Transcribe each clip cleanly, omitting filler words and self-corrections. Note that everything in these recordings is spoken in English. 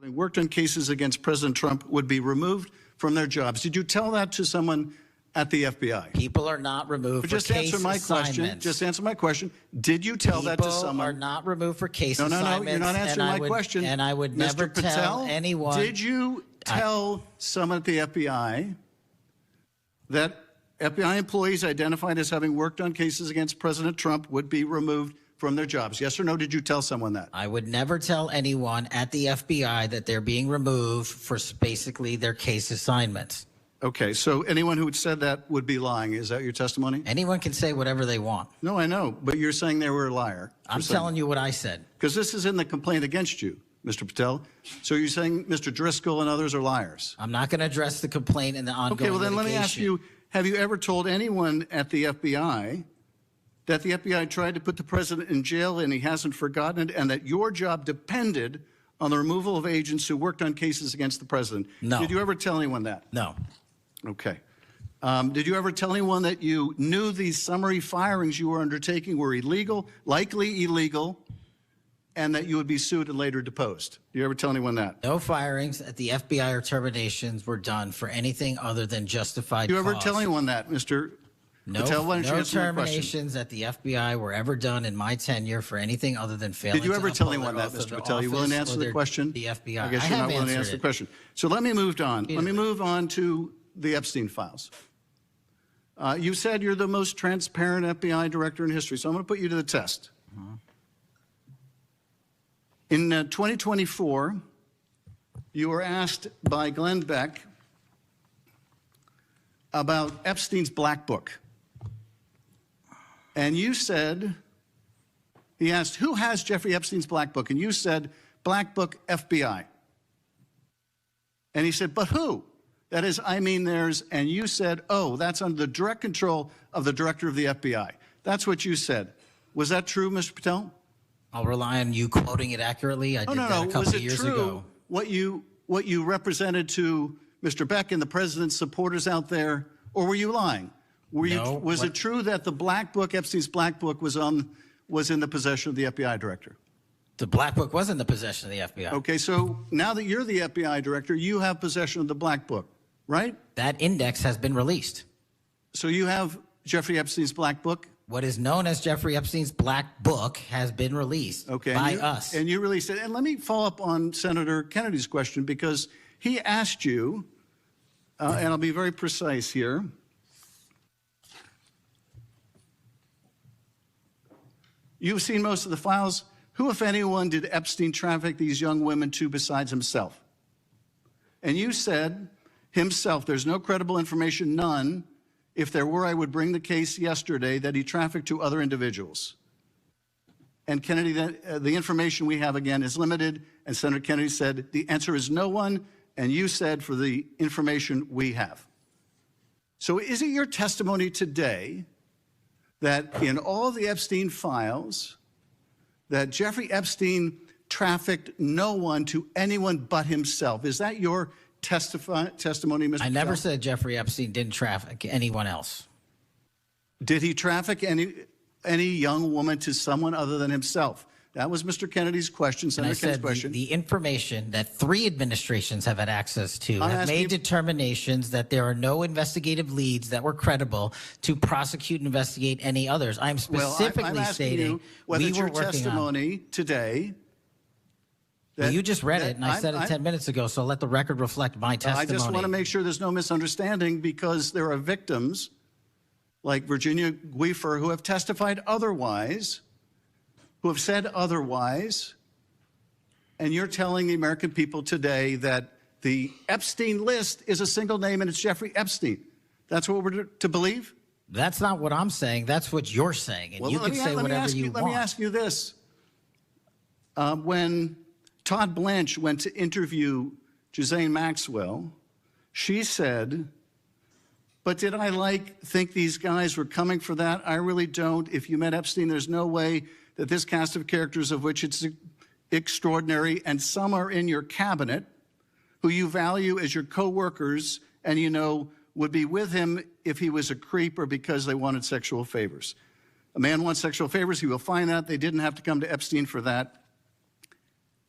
worked on cases against President Trump would be removed from their jobs. Did you tell that to someone at the FBI? People are not removed for case assignments. Just answer my question. Did you tell that to someone? People are not removed for case assignments. No, you're not answering my question. And I would never tell anyone. Did you tell someone at the FBI that FBI employees identified as having worked on cases against President Trump would be removed from their jobs? Yes or no? Did you tell someone that? I would never tell anyone at the FBI that they're being removed for basically their case assignments. Okay, so anyone who said that would be lying. Is that your testimony? Anyone can say whatever they want. No, I know, but you're saying they were a liar. I'm telling you what I said. Because this is in the complaint against you, Mr. Patel. So you're saying Mr. Driscoll and others are liars? I'm not going to address the complaint in the ongoing Okay, well then litigation. let me ask you, have you ever told anyone at the FBI that the FBI tried to put the president in jail and he hasn't forgotten it, and that your job depended on the removal of agents who worked on cases against the president? No. Did you ever tell anyone that? No. Okay. Did you ever tell anyone that you knew these summary firings you were undertaking were illegal, likely illegal, and that you would be sued and later deposed? Did you ever tell anyone that? No firings at the FBI or terminations were done for anything other than justified Did you ever cause. tell anyone that, Mr. Patel? Why don't you No answer my question? terminations at the FBI were ever done in my tenure for anything other than failing. Did you ever to tell uphold anyone their that, oath of Mr. Patel? You willing to answer the question? The FBI. I guess you're not willing to answer the question. So let me move on. Let me move on to the Epstein files. You said you're the most transparent FBI director in history, so I'm going to put you to the test. In 2024, you were asked by Glenn Beck about Epstein's black book. And you said, he asked, who has Jeffrey Epstein's black book? And you said, black book FBI. And he said, but who? That is, I mean theirs. And you said, oh, that's under the direct control of the director of the FBI. That's what you said. Was that true, Mr. Patel? I'll rely on you quoting it accurately. I did that a couple of years ago. Was it true what you represented to Mr. Beck and the president's supporters out there, or were you lying? Was it true that the black book, Epstein's black book, was in the possession of the FBI director? The black book was in the possession of the FBI. Okay, so now that you're the FBI director, you have possession of the black book, right? That index has been released. So you have Jeffrey Epstein's black book? What is known as Jeffrey Epstein's black book has been released by us. And you released it. And let me follow up on Senator Kennedy's question, because he asked you, and I'll be very precise here. You've seen most of the files. Who, if anyone, did Epstein traffic these young women to besides himself? And you said, himself. There's no credible information, none. If there were, I would bring the case yesterday that he trafficked to other individuals. And Kennedy, the information we have, again, is limited. And Senator Kennedy said, the answer is no one. And you said, for the information we have. So is it your testimony today that in all the Epstein files, that Jeffrey Epstein trafficked no one to anyone but himself? Is that your testimony, Mr. I never Patel? said Jeffrey Epstein didn't traffic anyone else. Did he traffic any young woman to someone other than himself? That was Mr. Kennedy's question, Senator Kennedy's question. The information that 3 administrations have had access to have made determinations that there are no investigative leads that were credible to prosecute and investigate any others. I'm specifically stating whether we it's were your working testimony today. Well, you just read it, and I said it 10 minutes ago, so let the record reflect my testimony. I just want to make sure there's no misunderstanding, because there are victims like Virginia Guifer who have testified otherwise, who have said otherwise, and you're telling the American people today that the Epstein list is a single name and it's Jeffrey Epstein. That's what we're to believe? That's not what I'm saying. That's what you're saying, and you can say whatever you want. Let me ask you this. When Todd Blanche went to interview Ghislaine Maxwell, she said, but did I think these guys were coming for that? I really don't. If you met Epstein, there's no way that this cast of characters, of which it's extraordinary, and some are in your cabinet, who you value as your co-workers, and you know would be with him if he was a creep or because they wanted sexual favors. A man wants sexual favors, he will find that. They didn't have to come to Epstein for that.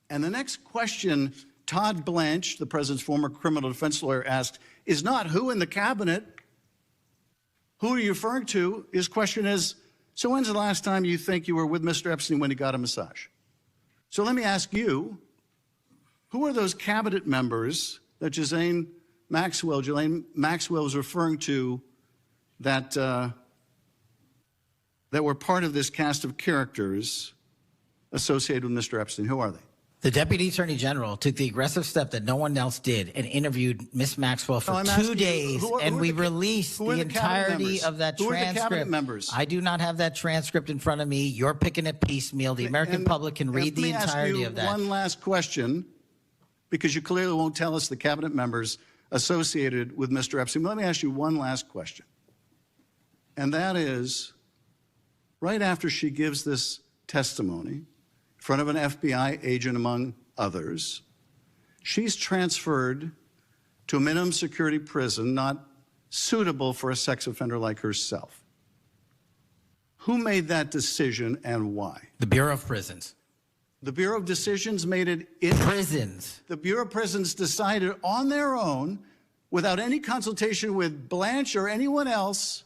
And the next question Todd Blanche, the president's former criminal defense lawyer, asked is not who in the cabinet, who are you referring to? His question is, so when's the last time you think you were with Mr. Epstein when he got a massage? So let me ask you, who are those cabinet members that Ghislaine Maxwell was referring to that, that were part of this cast of characters associated with Mr. Epstein? Who are they? The Deputy Attorney General took the aggressive step that no one else did and interviewed Ms. Maxwell for 2 days, and we released the entirety of that transcript. Who are the cabinet members? I do not have that transcript in front of me. You're picking it piecemeal. The American public can read the entirety of that. Let me ask you one last question, because you clearly won't tell us the cabinet members associated with Mr. Epstein. Let me ask you one last question, and that is, right after she gives this testimony in front of an FBI agent, among others, she's transferred to a minimum security prison not suitable for a sex offender like herself. Who made that decision and why? The Bureau of Prisons. The Bureau of Decisions made it in prisons. The Bureau of Prisons decided on their own, without any consultation with Blanche or anyone else,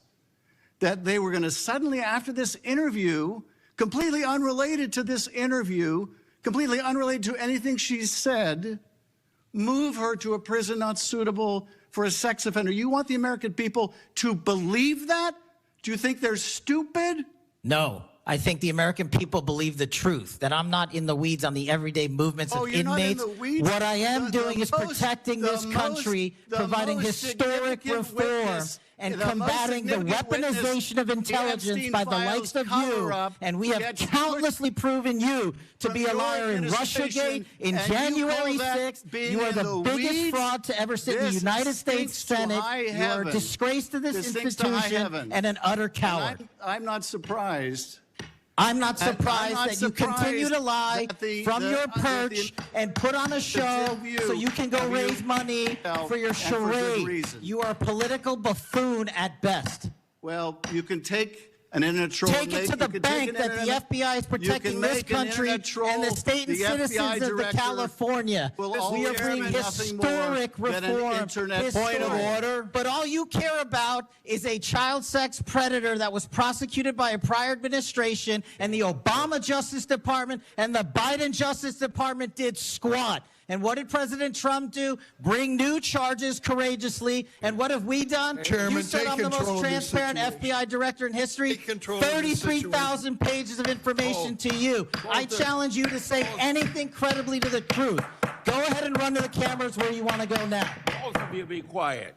that they were going to suddenly, after this interview, completely unrelated to this interview, completely unrelated to anything she said, move her to a prison not suitable for a sex offender. You want the American people to believe that? Do you think they're stupid? No. I think the American people believe the truth, that I'm not in the weeds on the everyday movements of inmates. Not in the weeds. What I am doing is protecting this country, providing historic reform, and combating the weaponization of intelligence by the likes of you. And we have countlessly proven you to be a liar in Russiagate, in January 6th. You are the biggest fraud to ever sit in the United States Senate. You are a disgrace to this institution and an utter coward. I'm not surprised. I'm not surprised that you continue to lie from your perch and put on a show so you can go raise money for your charade. You are a political buffoon at best. Well, you can take an internet troll. Take it to the bank that the FBI is protecting this country and the state and citizens of California. We are bringing historic reform. Point of order. But all you care about is a child sex predator that was prosecuted by a prior administration, and the Obama Justice Department and the Biden Justice Department did squat. And what did President Trump do? Bring new charges courageously. And what have we done? Chairman, you said I'm the most transparent FBI director in history. 33,000 pages of information to you. I challenge you to say anything credibly to the truth. Go ahead and run to the cameras where you want to go now. Both of you be quiet.